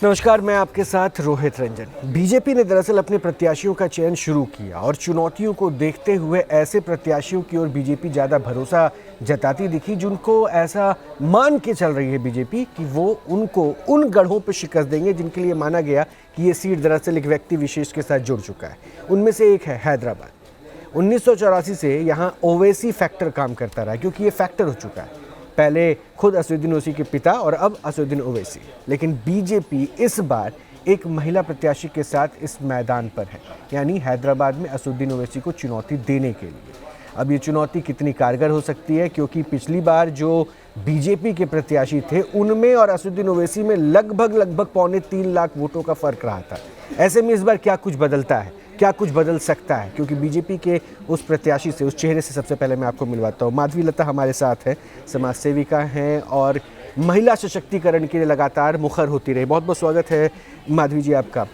नमस्कार, मैं आपके साथ रोहित रंजन। बीजेपी ने दरअसल अपने प्रत्याशियों का चयन शुरू किया और चुनौतियों को देखते हुए ऐसे प्रत्याशियों की ओर बीजेपी ज़्यादा भरोसा जताती दिखी जिनको ऐसा मान के चल रही है बीजेपी कि वो उनको उन गढ़ों पर शिकस्त देंगे जिनके लिए माना गया कि ये सीट दरअसल एक व्यक्ति विशेष के साथ जुड़ चुका है। उनमें से एक है हैदराबाद। 1984 से यहाँ ओवैसी फैक्टर काम करता रहा क्योंकि ये फैक्टर हो चुका है। पहले खुद असदुद्दीन ओवैसी के पिता और अब असदुद्दीन ओवैसी। लेकिन बीजेपी इस बार एक महिला प्रत्याशी के साथ इस मैदान पर है, यानी हैदराबाद में असदुद्दीन ओवैसी को चुनौती देने के लिए। अब ये चुनौती कितनी कारगर हो सकती है, क्योंकि पिछली बार जो बीजेपी के प्रत्याशी थे उनमें और असदुद्दीन ओवैसी में लगभग 3.25 लाख वोटों का फर्क रहा था। ऐसे में इस बार क्या कुछ बदलता है, क्या कुछ बदल सकता है? क्योंकि बीजेपी के उस प्रत्याशी से, उस चेहरे से सबसे पहले मैं आपको मिलवाता हूँ। माधवी लता हमारे साथ है, समाज सेविका हैं और महिला सशक्तिकरण के लिए लगातार मुखर होती रही। बहुत बहुत स्वागत है माधवी जी आपका।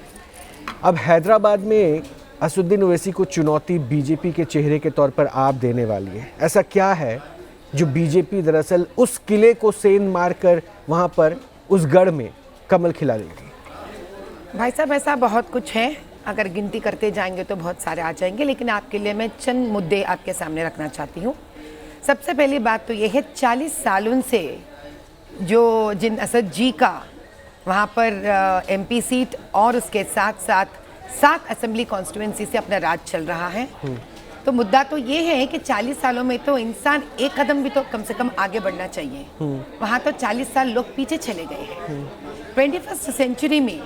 अब हैदराबाद में असदुद्दीन ओवैसी को चुनौती बीजेपी के चेहरे के तौर पर आप देने वाली है। ऐसा क्या है जो बीजेपी दरअसल उस किले को सेंध मारकर वहाँ पर उस गढ़ में कमल खिला देगी? भाई साहब, ऐसा बहुत कुछ है, अगर गिनती करते जाएंगे तो बहुत सारे आ जाएंगे, लेकिन आपके लिए मैं चंद मुद्दे आपके सामने रखना चाहती हूँ। सबसे पहली बात तो ये है, 40 सालों से जो जिन असद जी का वहाँ पर एमपी सीट और उसके साथ साथ 7 असेंबली कॉन्स्टिट्यूएंसी से अपना राज चल रहा है, तो मुद्दा तो ये है कि 40 सालों में तो इंसान एक कदम भी तो कम से कम आगे बढ़ना चाहिए। वहाँ तो 40 साल लोग पीछे चले गए हैं। 21st सेंचुरी में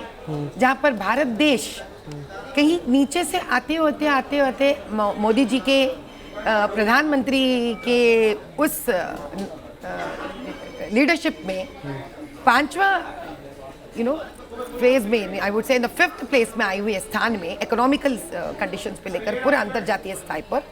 जहाँ पर भारत देश कहीं नीचे से आते होते मोदी जी के प्रधानमंत्री के उस लीडरशिप में 5वां फेज में, I would say in the 5th place में आई हुई स्थान में इकोनॉमिकल कंडीशंस पे लेकर पूरा अंतर्जातीय स्तर पर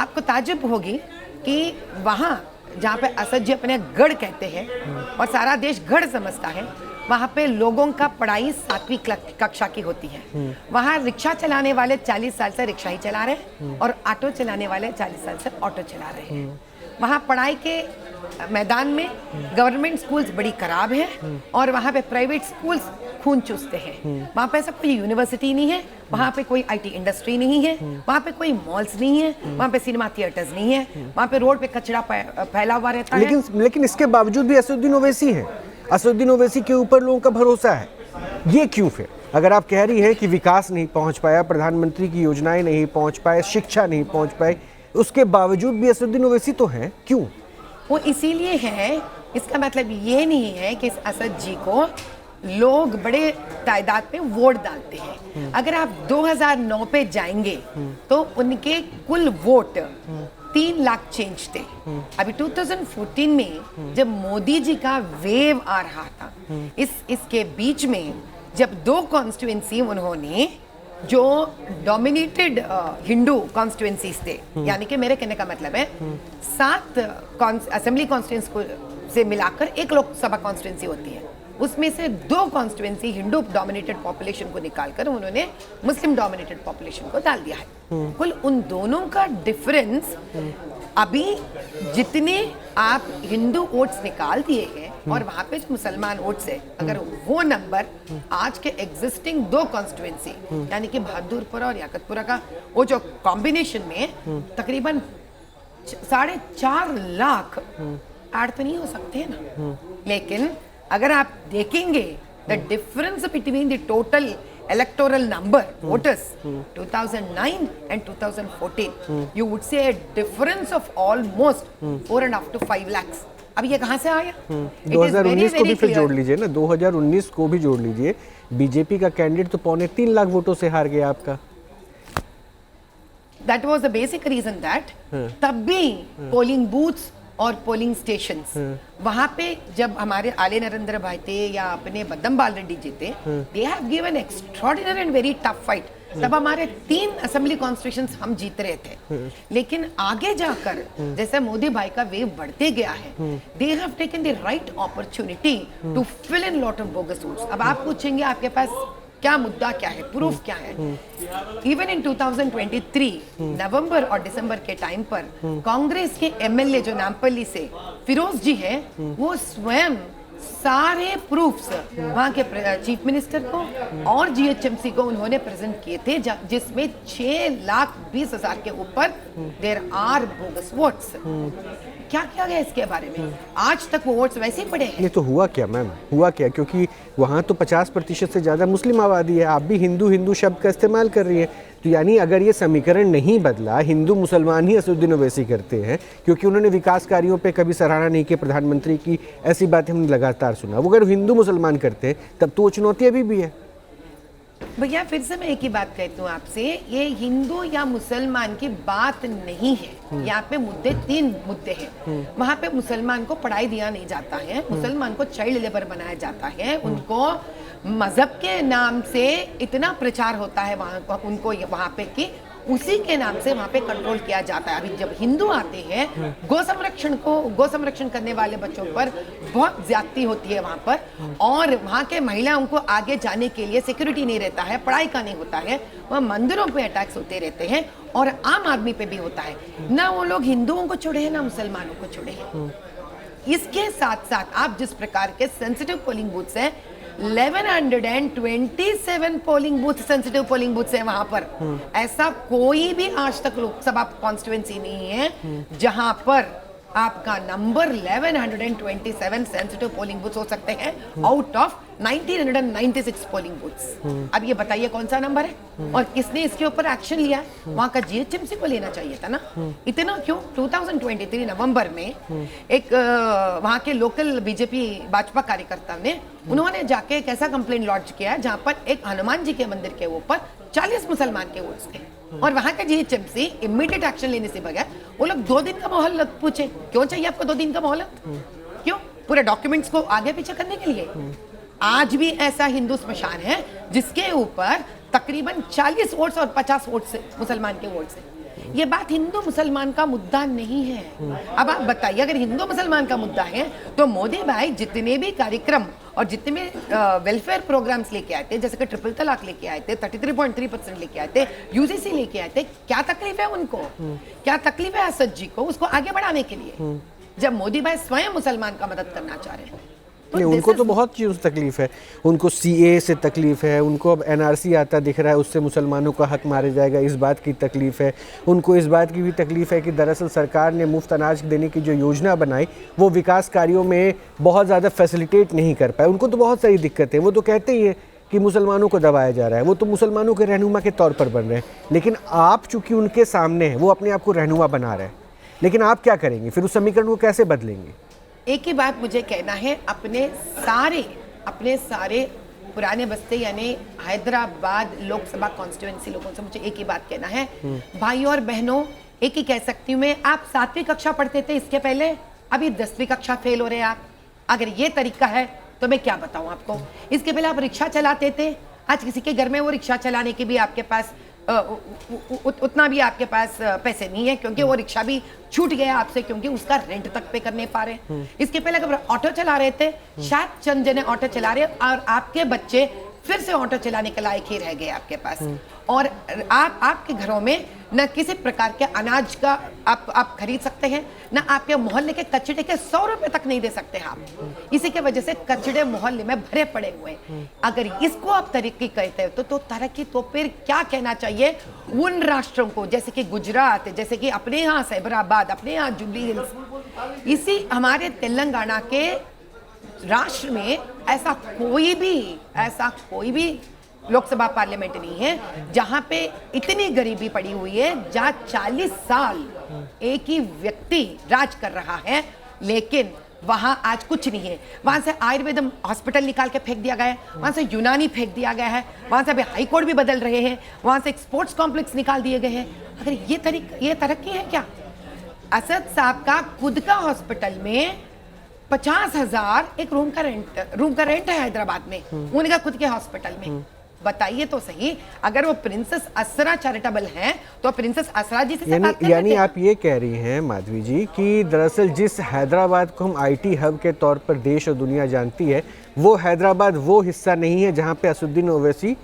आपको ताज्जुब होगी कि वहाँ जहाँ पे असद जी अपने गढ़ कहते हैं और सारा देश गढ़ समझता है, वहाँ पे लोगों का पढ़ाई 7वीं कक्षा की होती है। वहाँ रिक्शा चलाने वाले 40 साल से रिक्शा ही चला रहे हैं और ऑटो चलाने वाले 40 साल से ऑटो चला रहे हैं। वहाँ पढ़ाई के मैदान में गवर्नमेंट स्कूल्स बड़ी खराब हैं और वहाँ पे प्राइवेट स्कूल्स खून चूसते हैं। वहाँ पे ऐसा कोई यूनिवर्सिटी नहीं है, वहाँ पे कोई आईटी इंडस्ट्री नहीं है, वहाँ पे कोई मॉल्स नहीं है, वहाँ पे सिनेमा थिएटर्स नहीं है, वहाँ पे रोड पे कचरा फैला हुआ रहता है। लेकिन इसके बावजूद भी असदुद्दीन ओवैसी है, असदुद्दीन ओवैसी के ऊपर लोगों का भरोसा है। ये क्यों फिर? अगर आप कह रही है कि विकास नहीं पहुंच पाया, प्रधानमंत्री की योजनाएं नहीं पहुंच पाए, शिक्षा नहीं पहुंच पाई, उसके बावजूद भी असदुद्दीन ओवैसी तो हैं, क्यों? वो इसीलिए है, इसका मतलब ये नहीं है कि इस असद जी को लोग बड़े तादाद में वोट डालते हैं। अगर आप 2009 पे जाएंगे तो उनके कुल वोट 3 लाख चेंज थे। अभी 2014 में जब मोदी जी का वेव आ रहा था, इसके बीच में जब 2 कॉन्स्टिट्यूएंसी उन्होंने जो डोमिनेटेड हिंदू कॉन्स्टिट्यूएंसीज थे, यानी कि मेरे कहने का मतलब है 7 असेंबली कॉन्स्टिट्यूएंसी से मिलाकर 1 लोकसभा कॉन्स्टिट्यूएंसी होती है, उसमें से 2 कॉन्स्टिट्यूएंसी हिंदू डोमिनेटेड पॉपुलेशन को निकालकर उन्होंने मुस्लिम डोमिनेटेड पॉपुलेशन को डाल दिया है। कुल उन दोनों का डिफरेंस अभी जितने आप हिंदू वोट्स निकाल दिए हैं और वहां पे जो मुसलमान वोट्स है, अगर वो नंबर आज के एग्जिस्टिंग 2 कॉन्स्टिट्यूएंसी यानी कि बहादुरपुरा और याकतपुरा का वो जो कॉम्बिनेशन में तकरीबन 4.5 लाख ऐड तो नहीं हो सकते हैं ना। लेकिन अगर आप देखेंगे the difference between the total electoral number voters 2009 and 2014, you would say a difference of almost 4.5 to 5 lakhs. अब ये कहाँ से आया? 2019 को भी फिर जोड़ लीजिए ना, 2019 को भी जोड़ लीजिए। बीजेपी का कैंडिडेट तो 3.25 लाख वोटों से हार गया आपका। That was the basic reason that तब भी पोलिंग बूथ्स और पोलिंग स्टेशंस वहां पे जब हमारे आले नरेंद्र भाई थे या अपने बद्दमबाल रेड्डी जी थे, they have given extraordinary and very tough fight. तब हमारे 3 असेंबली कॉन्स्टिट्यूशंस हम जीत रहे थे, लेकिन आगे जाकर जैसे मोदी भाई का वेव बढ़ते गया है, they have taken the right opportunity to fill in lot of bogus votes. अब आप पूछेंगे आपके पास क्या मुद्दा, क्या है, प्रूफ क्या है? इवन इन 2023 नवंबर और दिसंबर के टाइम पर कांग्रेस के एमएलए जो नामपल्ली से फिरोज जी है, वो स्वयं सारे प्रूफ्स वहाँ के चीफ मिनिस्टर को और जीएचएमसी को उन्होंने प्रेजेंट किए थे, जिसमें 6,20,000 के ऊपर देयर आर बोगस वोट्स। क्या किया गया इसके बारे में? आज तक वो वोट्स वैसे ही पड़े हैं। ये तो हुआ क्या मैम, हुआ क्या? क्योंकि वहाँ तो 50% से ज़्यादा मुस्लिम आबादी है, आप भी हिंदू हिंदू शब्द का इस्तेमाल कर रही है, तो यानी अगर ये समीकरण नहीं बदला, हिंदू मुसलमान ही असदुद्दीन ओवैसी करते हैं, क्योंकि उन्होंने विकास कार्यों पे कभी सराहना नहीं की प्रधानमंत्री की, ऐसी बातें हमने लगातार सुना। वो अगर हिंदू मुसलमान करते हैं तब तो वो चुनौती अभी भी है। भैया फिर से मैं एक ही बात कहती हूँ आपसे, ये हिंदू या मुसलमान की बात नहीं है। यहाँ पे मुद्दे 3 मुद्दे हैं। वहाँ पे मुसलमान को पढ़ाई दिया नहीं जाता है, मुसलमान को चाइल्ड लेबर बनाया जाता है, उनको मजहब के नाम से इतना प्रचार होता है वहाँ उनको वहाँ पे कि उसी के नाम से वहाँ पे कंट्रोल किया जाता है। अभी जब हिंदू आते हैं, गौ संरक्षण करने वाले बच्चों पर बहुत ज्यादती होती है वहाँ पर, और वहाँ के महिलाओं को आगे जाने के लिए सिक्योरिटी नहीं रहता है, पढ़ाई का नहीं होता है, वहाँ मंदिरों पे अटैक्स होते रहते हैं और आम आदमी पे भी होता है। ना वो लोग हिंदुओं को छोड़े हैं ना मुसलमानों को छोड़े हैं। इसके साथ साथ आप जिस प्रकार के सेंसिटिव पोलिंग बूथ्स हैं, 1127 polling booth sensitive polling booths हैं वहां पर। ऐसा कोई भी आज तक लोकसभा कॉन्स्टिट्यूएंसी नहीं है जहां पर आपका नंबर 1127 सेंसिटिव पोलिंग बूथ्स हो सकते हैं आउट ऑफ 1996 पोलिंग बूथ्स। अब ये बताइए कौन सा नंबर है और किसने इसके ऊपर एक्शन लिया है? वहां का जीएचएमसी को लेना चाहिए था ना। इतना क्यों? 2023 नवंबर में एक वहां के लोकल बीजेपी भाजपा कार्यकर्ता ने उन्होंने जाके एक ऐसा कंप्लेंट लॉन्च किया जहां पर एक हनुमान जी के मंदिर के ऊपर 40 मुसलमान के वोट्स थे, और वहां का जीएचएमसी इमीडिएट एक्शन लेने से बगैर वो लोग 2 दिन का मोहलत पूछे। क्यों चाहिए आपको 2 दिन का मोहलत? क्यों? पूरे डॉक्यूमेंट्स को आगे पीछे करने के लिए। आज भी ऐसा हिंदू स्मशान है जिसके ऊपर तकरीबन 40 वोट्स और 50 वोट्स मुसलमान के वोट्स हैं। ये बात हिंदू मुसलमान का मुद्दा नहीं है। अब आप बताइए, अगर हिंदू मुसलमान का मुद्दा है तो मोदी भाई जितने भी कार्यक्रम और जितने भी वेलफेयर प्रोग्राम्स लेके आए थे, जैसे कि ट्रिपल तलाक लेके आए थे, 33.3% लेके आए थे, यूजीसी लेके आए थे, क्या तकलीफ है उनको? क्या तकलीफ है असद जी को उसको आगे बढ़ाने के लिए, जब मोदी भाई स्वयं मुसलमान का मदद करना चाह रहे हैं? नहीं, उनको तो बहुत चीज़ों से तकलीफ है। उनको सीए से तकलीफ है, उनको अब एनआरसी आता दिख रहा है, उससे मुसलमानों का हक मारे जाएगा, इस बात की तकलीफ है। उनको इस बात की भी तकलीफ है कि दरअसल सरकार ने मुफ्त अनाज देने की जो योजना बनाई वो विकास कार्यों में बहुत ज़्यादा फैसिलिटेट नहीं कर पाए। उनको तो बहुत सारी दिक्कतें, वो तो कहते ही हैं कि मुसलमानों को दबाया जा रहा है, वो तो मुसलमानों के रहनुमा के तौर पर बन रहे हैं। लेकिन आप चूँकि उनके सामने हैं, वो अपने आप को रहनुमा बना रहे हैं, लेकिन आप क्या करेंगे फिर? उस समीकरण को कैसे बदलेंगे? एक ही बात मुझे कहना है, अपने सारे पुराने बस्ते यानी हैदराबाद लोकसभा कॉन्स्टिट्यूएंसी लोगों से मुझे एक ही बात कहना है, भाई और बहनों, एक ही कह सकती हूँ मैं, आप 7वीं कक्षा पढ़ते थे इसके पहले, अभी 10वीं कक्षा फेल हो रहे हैं आप। अगर ये तरीका है तो मैं क्या बताऊँ आपको। इसके पहले आप रिक्शा चलाते थे, आज किसी के घर में वो रिक्शा चलाने की भी आपके पास उतना भी आपके पास पैसे नहीं है, क्योंकि वो रिक्शा भी छूट गया आपसे, क्योंकि उसका रेंट तक पे करने पा रहे। इसके पहले अगर ऑटो चला रहे थे, शायद चंद जने ऑटो चला रहे और आपके बच्चे फिर से ऑटो चलाने के लायक ही रह गए आपके पास, और आपके घरों में न किसी प्रकार के अनाज का आप खरीद सकते हैं, न आपके मोहल्ले के कचड़े के 100 रुपए तक नहीं दे सकते आप। इसी के वजह से कचड़े मोहल्ले में भरे पड़े हुए हैं। अगर इसको आप तरक्की कहते हैं तो तरक्की तो फिर क्या कहना चाहिए उन राष्ट्रों को, जैसे कि गुजरात, जैसे कि अपने यहाँ साइबराबाद, अपने यहाँ जुबली हिल्स, इसी हमारे तेलंगाना के राष्ट्र में ऐसा कोई भी लोकसभा पार्लियामेंट नहीं है जहां पे इतनी गरीबी पड़ी हुई है, जहां 40 साल एक ही व्यक्ति राज कर रहा है, लेकिन वहां आज कुछ नहीं है। वहां से आयुर्वेदम हॉस्पिटल निकाल के फेंक दिया गया है, वहां से यूनानी फेंक दिया गया है, वहां से अभी हाई कोर्ट भी बदल रहे हैं, वहां से एक स्पोर्ट्स कॉम्प्लेक्स निकाल दिए गए हैं। अगर ये तरक्की है क्या? असद साहब का खुद का हॉस्पिटल में 50,000 एक रूम का रेंट है हैदराबाद में, उनका खुद के हॉस्पिटल में। बताइए तो सही, अगर वो प्रिंसेस असरा चैरिटेबल हैं तो प्रिंसेस असरा जी से बात कर यानी आप ये कह रही हैं माधवी जी कि दरअसल जिस हैदराबाद को हम आईटी हब के तौर पर देश और दुनिया जानती है, वो हैदराबाद वो हिस्सा नहीं है जहां पे असदुद्दीन ओवैसी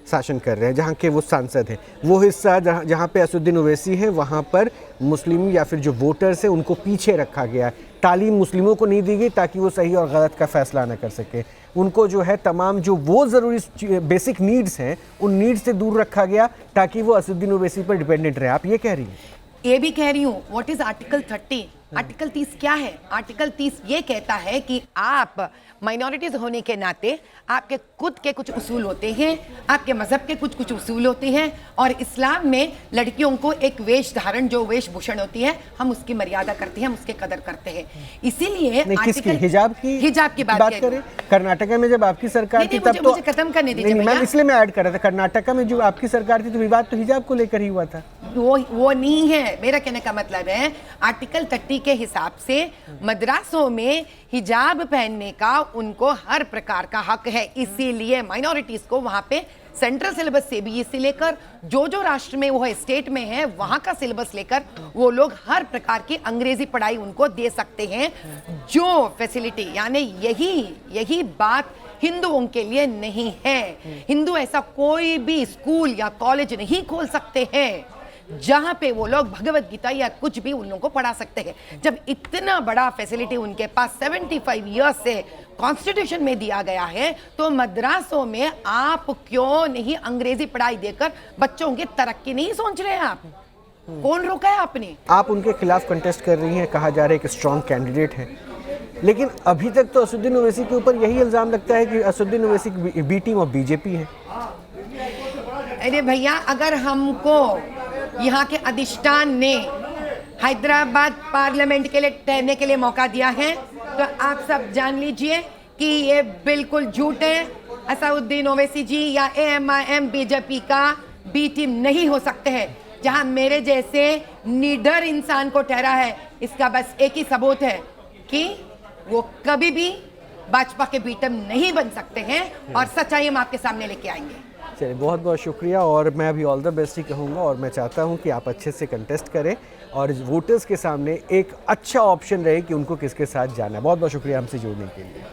शासन कर रहे हैं, जहाँ के वो सांसद हैं, वो हिस्सा जहाँ पे असदुद्दीन ओवैसी है वहाँ पर मुस्लिम या फिर जो वोटर्स हैं उनको पीछे रखा गया है। तालीम मुस्लिमों को नहीं दी गई ताकि वो सही और गलत का फैसला ना कर सके। उनको जो है तमाम जो वो ज़रूरी बेसिक नीड्स हैं उन नीड्स से दूर रखा गया ताकि वो असदुद्दीन ओवैसी पर डिपेंडेंट रहे। आप ये कह रही हैं? ये भी कह रही हूँ, व्हाट इज आर्टिकल 30? आर्टिकल 30 क्या है? आर्टिकल 30 ये कहता है कि आप माइनॉरिटीज होने के नाते आपके खुद के कुछ उसूल होते हैं, आपके मजहब के कुछ उसूल होते हैं, और इस्लाम में लड़कियों को एक वेश धारण जो वेशभूषण होती है हम उसकी मर्यादा करते हैं, हम उसके कदर करते हैं। इसीलिए किसकी? हिजाब की बात करें। कर्नाटका में जब आपकी सरकार थी तब तो मुझे खत्म करने दीजिए मैम, इसलिए मैं ऐड कर रहा था, कर्नाटका में जो आपकी सरकार थी तो विवाद तो हिजाब को लेकर ही हुआ था। वो नहीं है। मेरा कहने का मतलब है आर्टिकल 30 के हिसाब से मद्रासों में हिजाब पहनने का उनको हर प्रकार का हक है। इसीलिए माइनॉरिटीज को वहां पे सेंट्रल सिलेबस से भी इसी लेकर जो राष्ट्र में वो स्टेट में है वहां का सिलेबस लेकर वो लोग हर प्रकार की अंग्रेजी पढ़ाई उनको दे सकते हैं। जो फैसिलिटी यानी यही बात हिंदुओं के लिए नहीं है। हिंदू ऐसा कोई भी स्कूल या कॉलेज नहीं खोल सकते हैं जहां पे वो लोग भगवत गीता या कुछ भी उन लोगों को पढ़ा सकते हैं। जब इतना बड़ा फैसिलिटी उनके पास 75 इयर्स से कॉन्स्टिट्यूशन में दिया गया है तो मद्रासों में आप क्यों नहीं अंग्रेजी पढ़ाई देकर बच्चों की तरक्की नहीं सोच रहे हैं? आप कौन रोका है आपने? आप उनके खिलाफ कंटेस्ट कर रही हैं, कहा जा रहा है कि स्ट्रॉन्ग कैंडिडेट है, लेकिन अभी तक तो असदुद्दीन ओवैसी के ऊपर यही इल्जाम लगता है कि असदुद्दीन ओवैसी की बी टीम ऑफ बीजेपी है। अरे भैया, अगर हमको यहाँ के अधिष्ठान ने हैदराबाद पार्लियामेंट के लिए ठहरने के लिए मौका दिया है तो आप सब जान लीजिए कि ये बिल्कुल झूठ है। असदुद्दीन ओवैसी जी या AMIM बीजेपी का बी टीम नहीं हो सकते हैं। जहां मेरे जैसे निडर इंसान को ठहरा है, इसका बस एक ही सबूत है कि वो कभी भी भाजपा के बी टीम नहीं बन सकते हैं, और सच्चाई हम आपके सामने लेके आएंगे। चलिए, बहुत बहुत शुक्रिया, और मैं अभी ऑल द बेस्ट ही कहूँगा, और मैं चाहता हूँ कि आप अच्छे से कंटेस्ट करें और वोटर्स के सामने एक अच्छा ऑप्शन रहे कि उनको किसके साथ जाना है। बहुत बहुत शुक्रिया हमसे जुड़ने के लिए।